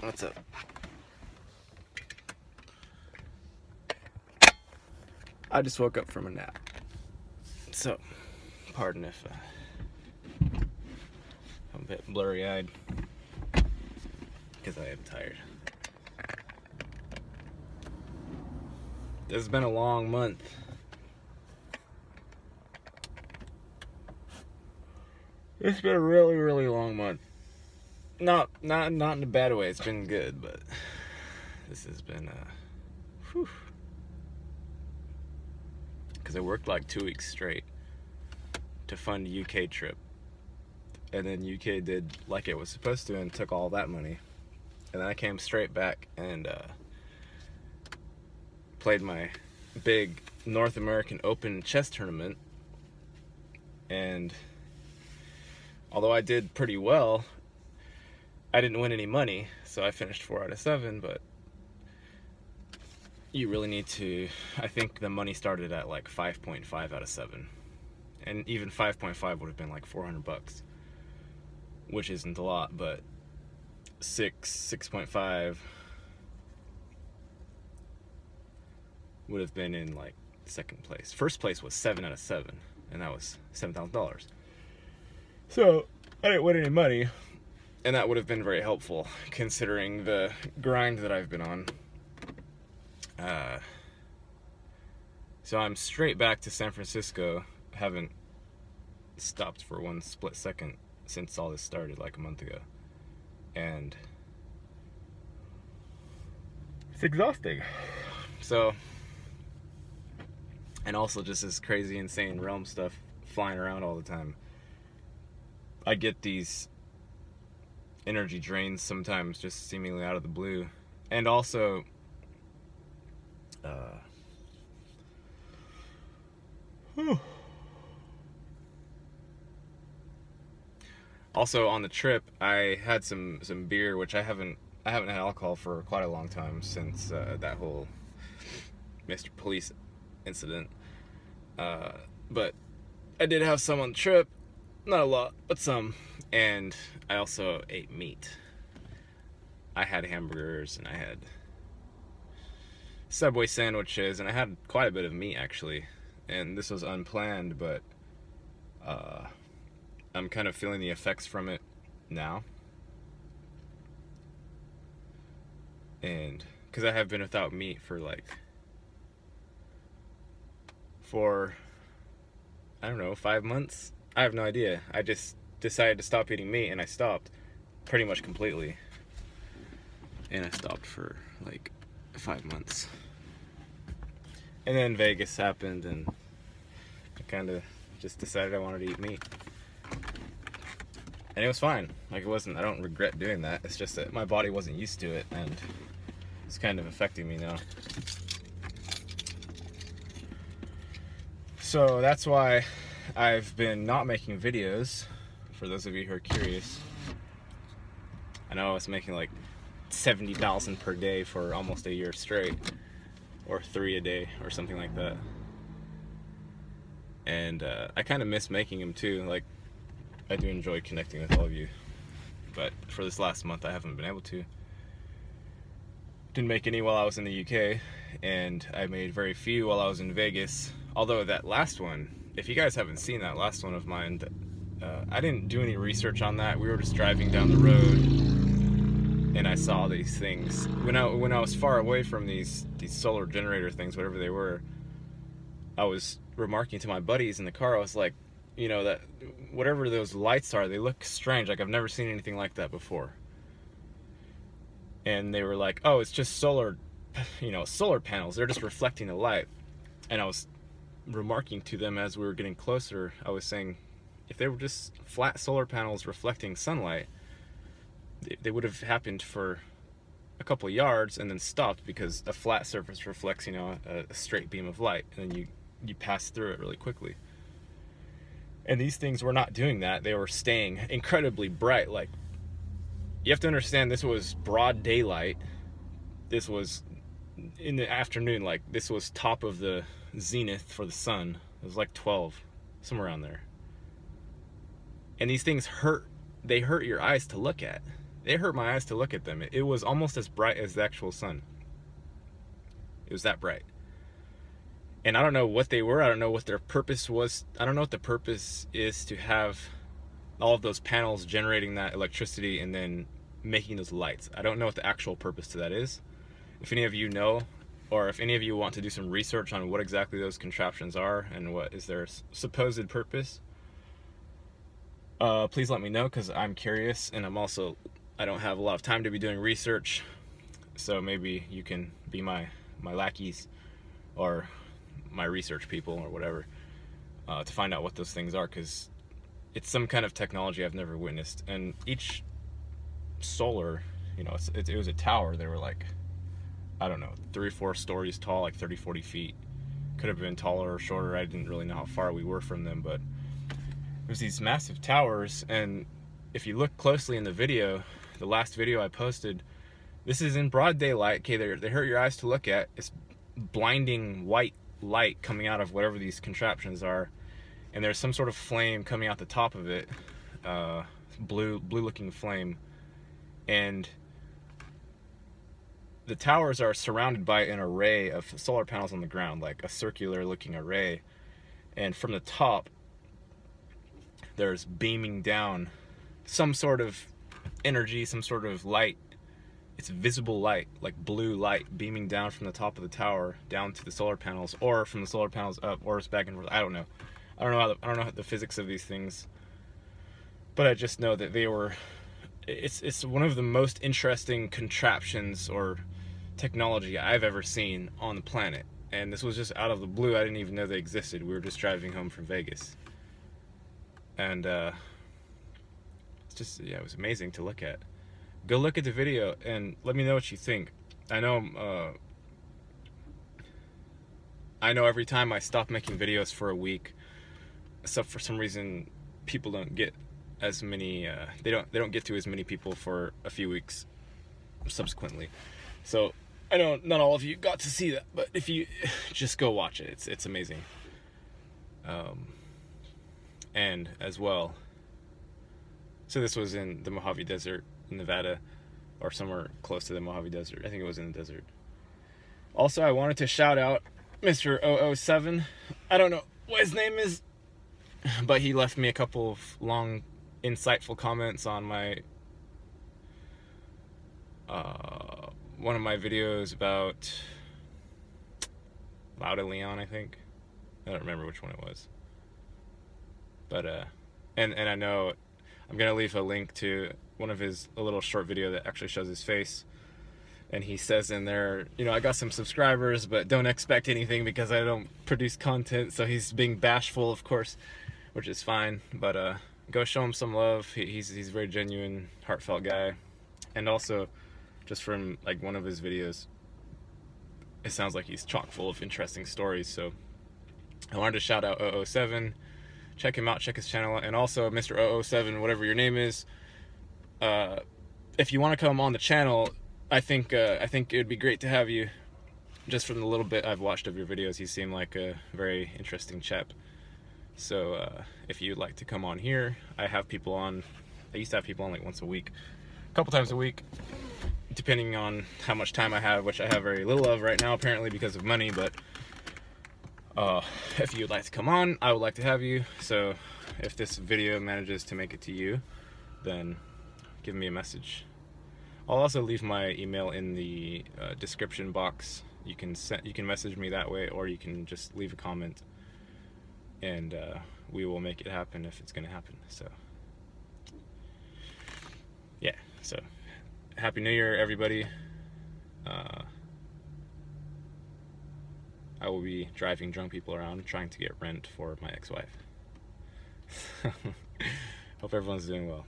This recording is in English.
What's up? I just woke up from a nap. So, pardon if I'm a bit blurry-eyed, because I am tired. This has been a long month. It's been a really, really long month. Not in a bad way. It's been good, but this has been whew. Because I worked like 2 weeks straight to fund a UK trip, and then UK did like it was supposed to and took all that money, and then I came straight back and played my big North American Open chess tournament, and although I did pretty well, I didn't win any money, so I finished 4 out of 7, but you really need to, I think the money started at like 5.5 out of 7, and even 5.5 would have been like $400, which isn't a lot, but 6.5 would have been in like second place. First place was 7 out of 7, and that was $7,000. So I didn't win any money, and that would have been very helpful considering the grind that I've been on. So I'm straight back to San Francisco. Haven't stopped for one split second since all this started like a month ago, and it's exhausting. So, and also just this crazy insane realm stuff flying around all the time. I get these energy drains sometimes just seemingly out of the blue, and also also on the trip I had some beer, which I haven't had alcohol for quite a long time, since that whole Mr. Police incident, but I did have some on the trip, not a lot, but some, and I also ate meat. I had hamburgers, and I had Subway sandwiches, and I had quite a bit of meat actually, and this was unplanned, but I'm kind of feeling the effects from it now, and because I have been without meat for I don't know, 5 months. I have no idea. I just decided to stop eating meat, and I stopped pretty much completely, and I stopped for like 5 months, and then Vegas happened, and I kind of just decided I wanted to eat meat, and it was fine. Like, I don't regret doing that. It's just that my body wasn't used to it, and it's kind of affecting me now. So that's why I've been not making videos, for those of you who are curious. I know I was making like 70,000 per day for almost a year straight, or 3 a day or something like that, and I kind of miss making them too. Like, I do enjoy connecting with all of you, but for this last month I haven't been able to. Didn't make any while I was in the UK, and I made very few while I was in Vegas. Although that last one, if you guys haven't seen that last one of mine, I didn't do any research on that. We were just driving down the road, and I saw these things. When I was far away from these solar generator things, whatever they were, I was remarking to my buddies in the car, I was like, you know, that whatever those lights are, they look strange. Like, I've never seen anything like that before. And they were like, oh, it's just solar panels. They're just reflecting the light. And I was remarking to them as we were getting closer, I was saying, if they were just flat solar panels reflecting sunlight, they would have happened for a couple of yards and then stopped, because a flat surface reflects, you know, a straight beam of light, and then you pass through it really quickly. And these things were not doing that. They were staying incredibly bright. Like, you have to understand, this was broad daylight. This was in the afternoon. Like, this was top of the zenith for the sun. It was like 12, somewhere around there. And these things hurt. They hurt your eyes to look at. It hurt my eyes to look at them. It was almost as bright as the actual sun. It was that bright. And I don't know what they were. I don't know what their purpose was. I don't know what the purpose is to have all of those panels generating that electricity and then making those lights. I don't know what the actual purpose to that is. If any of you know, or if any of you want to do some research on what exactly those contraptions are and what is their supposed purpose, please let me know, because I'm curious, and I don't have a lot of time to be doing research, so maybe you can be my lackeys or my research people or whatever, to find out what those things are, because it's some kind of technology I've never witnessed. And each solar, you know, it was a tower. They were like, I don't know, 3 or 4 stories tall, like 30, 40 feet. Could have been taller or shorter. I didn't really know how far we were from them, but it was these massive towers. And if you look closely in the video, the last video I posted, this is in broad daylight. Okay, they hurt your eyes to look at. It's blinding white light coming out of whatever these contraptions are, and there's some sort of flame coming out the top of it, blue looking flame, and the towers are surrounded by an array of solar panels on the ground, like a circular looking array, and from the top there's beaming down some sort of energy, some sort of light. It's visible light, like blue light, beaming down from the top of the tower down to the solar panels, or from the solar panels up, or it's back and forth. I don't know. I don't know the physics of these things, but I just know that they were. It's one of the most interesting contraptions or technology I've ever seen on the planet, and this was just out of the blue. I didn't even know they existed. We were just driving home from Vegas, and it's just, yeah, it was amazing to look at. Go look at the video and let me know what you think. I know every time I stop making videos for a week, so for some reason people don't get as many, they don't get to as many people for a few weeks subsequently. So I know not all of you got to see that, but if you just go watch it, it's amazing. And as well, so this was in the Mojave Desert in Nevada, or somewhere close to the Mojave Desert. I think it was in the desert. Also, I wanted to shout out Mr. 007. I don't know what his name is, but he left me a couple of long, insightful comments on my one of my videos about Lauda Leon, I think. I don't remember which one it was. But and I know I'm gonna leave a link to one of a little short video that actually shows his face, and he says in there, you know, I got some subscribers, but don't expect anything because I don't produce content. So he's being bashful, of course, which is fine, but go show him some love. He's a very genuine, heartfelt guy. And also, just from like one of his videos, it sounds like he's chock full of interesting stories. So I wanted to shout out 007. Check him out, check his channel out. And also Mr. 007, whatever your name is, if you want to come on the channel, I think it would be great to have you. Just from the little bit I've watched of your videos, you seem like a very interesting chap. So if you'd like to come on here, I used to have people on like once a week, a couple times a week, depending on how much time I have, which I have very little of right now apparently because of money. But if you'd like to come on, I would like to have you. So if this video manages to make it to you, then give me a message. I'll also leave my email in the description box. You can message me that way, or you can just leave a comment, and we will make it happen if it's gonna happen. So yeah, so Happy New Year, everybody. I will be driving drunk people around trying to get rent for my ex-wife. Hope everyone's doing well.